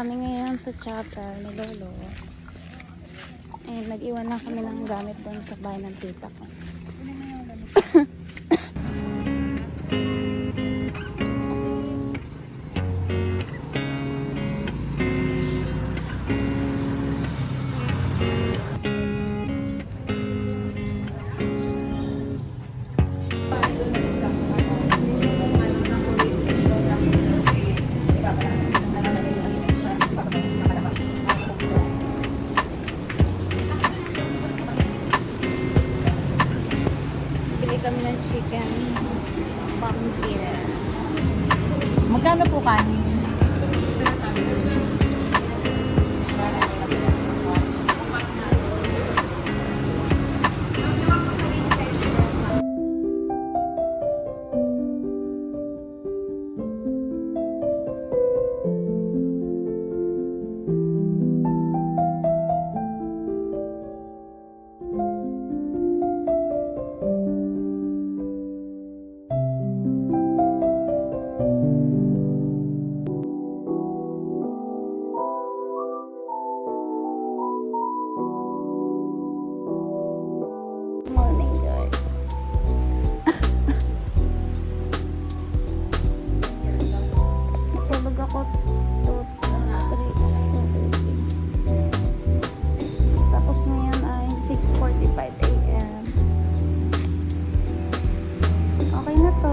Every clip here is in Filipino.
kami ngayon sa chapel ni Lolo. And nag-iwan lang kami ng gamit doon sa bahay ng tita ko. Kami ng chicken pumpkin. Magkano po kanin? Morning, guys. Tulog ako 2:30. Tapos ngayon ay 6:45 AM. Okay na to.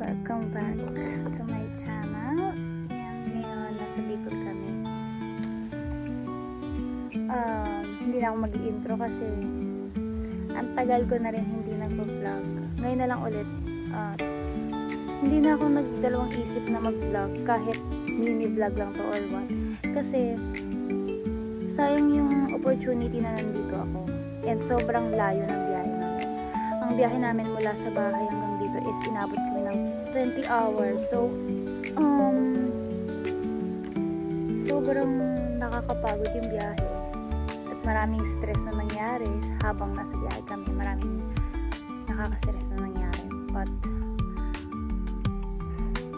Welcome back to my channel. And ngayon, nasa Bicol kami. Hindi na ako mag-i-intro kasi ang tagal ko na rin hindi nag-vlog. Ngayon na lang ulit. Hindi na ako nagdalawang isip na mag-vlog kahit mini-vlog lang to or what. Kasi sayang yung opportunity na nandito ako. And sobrang layo ng biyahe namin. Ang biyahe namin mula sa bahay hanggang dito is inabot kami ng 20 hours. So, sobrang nakakapagod yung biyahe. At maraming stress na nangyari habang nasa biyahe kami. Maraming nakaka-stress na nangyari. But,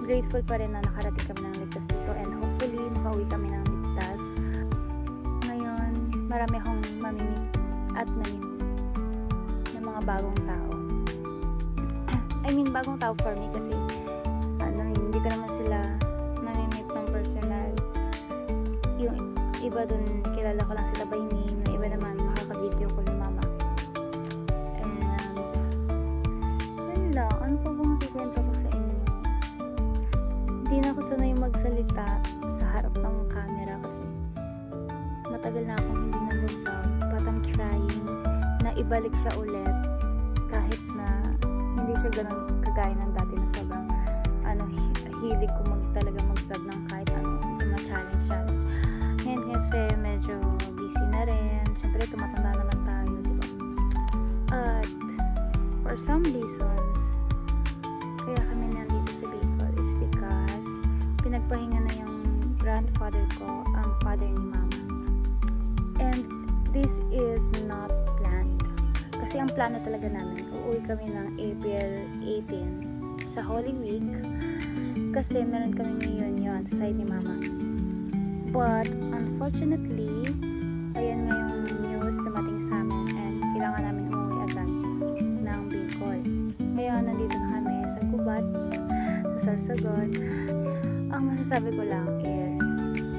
grateful pa rin na nakarating kami ng ligtas dito. And hopefully, makauwi kami ng ligtas. Ngayon, marami akong mamimit at namimit ng mga bagong tao. I mean, bagong tao for me kasi ko naman sila nami-meet ng personal. Yung iba dun, kilala ko lang sila by name. Yung iba naman, makaka-video ko ni mama. And, yun lang. Ano pa bang kikwento ko sa inyo? Hindi na ako sanay magsalita sa harap ng camera kasi matagal na akong hindi nag-vlog. But I'm trying na ibalik siya ulit kahit na hindi siya ganun kagaya ng dati na sobrang hilig ko talaga mag-vlog ng kahit ano, yung mga challenge. Ngayon kasi medyo busy na rin. Siyempre, tumatanda naman tayo, di ba? At for some reasons, kaya kami nandito sa Bicol is because pinagpahinga na yung grandfather ko, ang father ni mama. And this is not planned. Kasi ang plano talaga namin, uuwi kami ng April 18 sa Holy Week. Kasi meron kami ngayon yun sa side ni mama. But unfortunately, ayan nga yung news dumating sa amin and kailangan namin umuwi agad ng Bicol. Ngayon, nandito na kami sa Gubat, sa Sorsogon. Ang masasabi ko lang is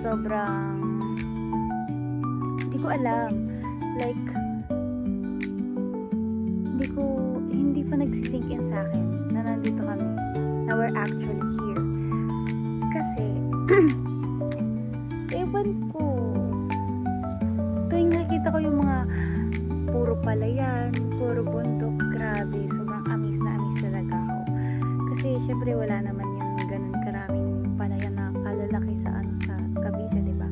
sobrang hindi ko alam. Like, hindi pa nagsisink in sa akin na nandito kami, na we're actually here. Kasi, ewan ko, tuwing nakikita ko yung mga puro palayan, puro bundok, grabe, sobrang amis na amis talaga ako. Kasi, syempre, wala naman yung ganun karaming palayan na kalalaki sa Cavite, diba?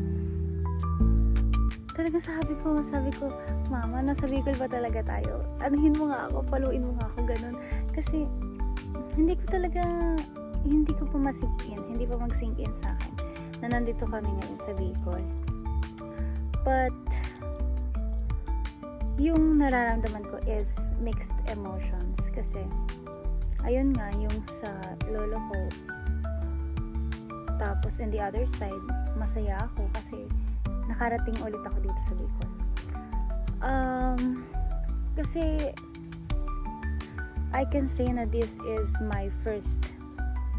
Talaga sabi ko, mama, nasa Bicol ba talaga tayo? Anuhin mo nga ako, paluin mo nga ako, ganun. Kasi, hindi ko pa masink in, hindi pa mag-sink in sa akin na nandito kami ngayon sa Bicol. But, yung nararamdaman ko is mixed emotions. Kasi, ayun nga, yung sa lolo ko, tapos in the other side, masaya ako kasi nakarating ulit ako dito sa Bicol. Kasi I can say na this is my first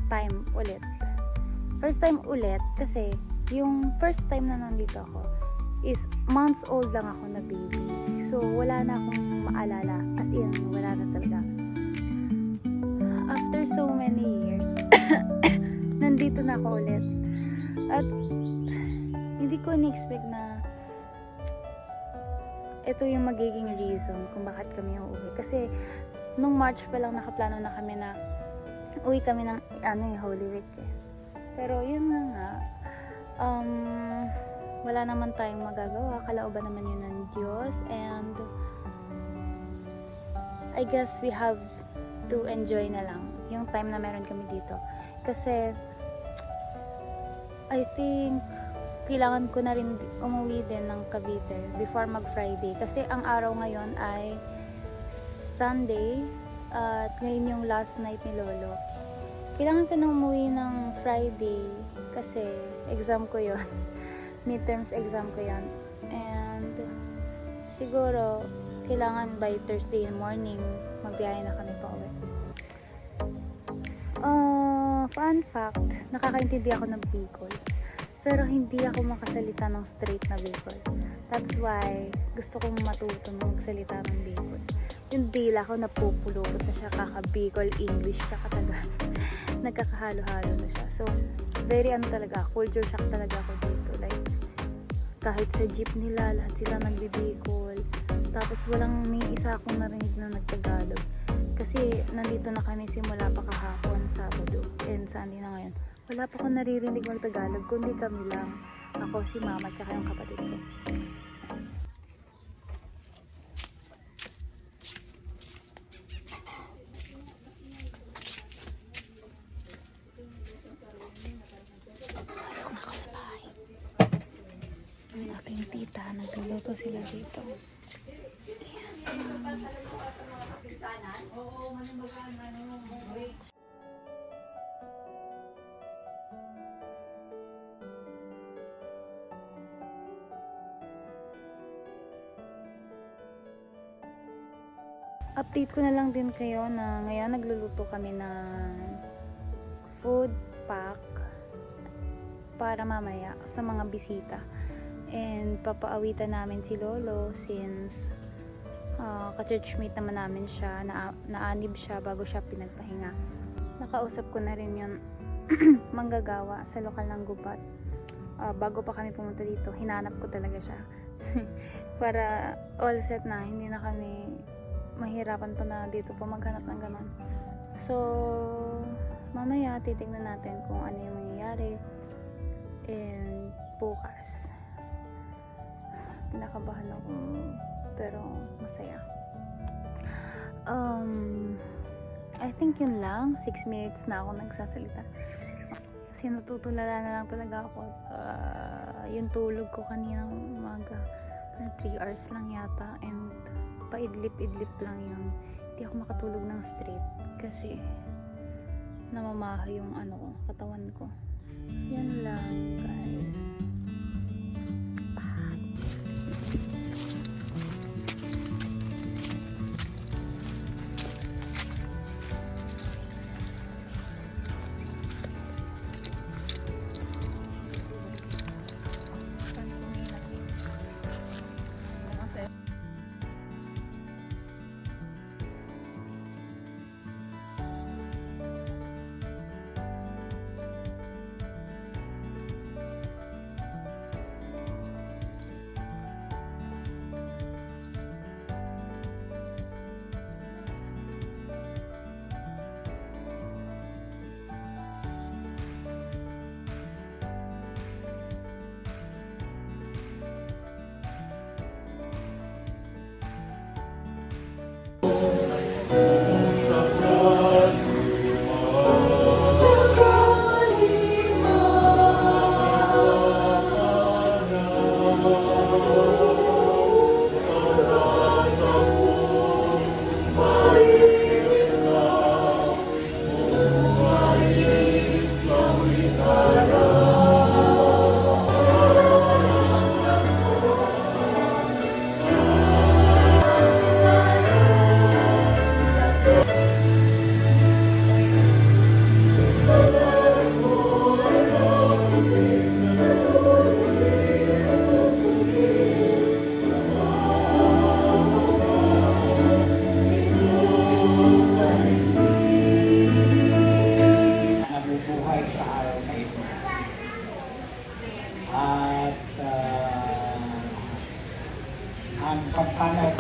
time ulit. First time ulit kasi yung first time na nandito ako is months old lang ako na baby. So wala na akong maalala. As in, wala na talaga. After so many years, nandito na ako ulit. At hindi ko na-expect na ito yung magiging reason kung bakit kami uuwi. Kasi nung March pa lang nakaplano na kami na uwi kami ng Holy Week eh. Pero yun nga, wala naman tayong magagawa. Kalooban naman yun ng Diyos. And I guess we have to enjoy na lang yung time na meron kami dito. Kasi I think kailangan ko na rin umuwi din ng Cavite before mag-Friday. Kasi ang araw ngayon ay Sunday at ngayon yung last night ni Lolo. Kailangan ko na umuwi ng Friday kasi exam ko yon. Midterms exam ko yan. And siguro kailangan by Thursday morning magbiyahe na kami pa uwi. Fun fact, nakakaintindi ako ng Bicol. Pero hindi ako makasalita ng straight na Bicol. That's why gusto kong matuto na magsalita ng Bicol. Yung dila ko napupulot na siya, kaka-Bicol English, kaka-Tagalog. Nagkakahalo-halo na siya. So, very talaga, culture shock talaga ako dito. Like, kahit sa jeep nila, lahat sila nagbibicol. Tapos may isa akong narinig na nagtagalog. Kasi nandito na kami simula pa kahapon, Sabado, and Sunday na ngayon. Wala pa akong naririnig mag-Tagalog, kundi kami lang. Ako, si mama, at yung kapatid ko. Pasok na ako sa bahay. Ang aking tita, nagluluto sila dito. Ayan. Update ko na lang din kayo na ngayon nagluluto kami ng food pack para mamaya sa mga bisita. And papaawitan namin si Lolo since ka-churchmate naman namin siya, naanib siya bago siya pinagpahinga. Nakausap ko na rin yung manggagawa sa lokal ng gubat. Bago pa kami pumunta dito, hinanap ko talaga siya. Para all set na, hindi na kami mahirapan pa na dito pa maghanap ng ganon. So, mamaya titignan natin kung ano yung mangyayari. And bukas, kinakabahan ako pero masaya. I think yun lang. 6 minutes na ako nagsasalita kasi natutulala na lang talaga ako. Yung tulog ko kaninang umaga 3 hours lang yata, and paidlip-idlip lang yung hindi ako makatulog ng straight kasi namamaha yung katawan ko. Yan lang, guys. nabubuhay sa araw na ito. At ang pagpanag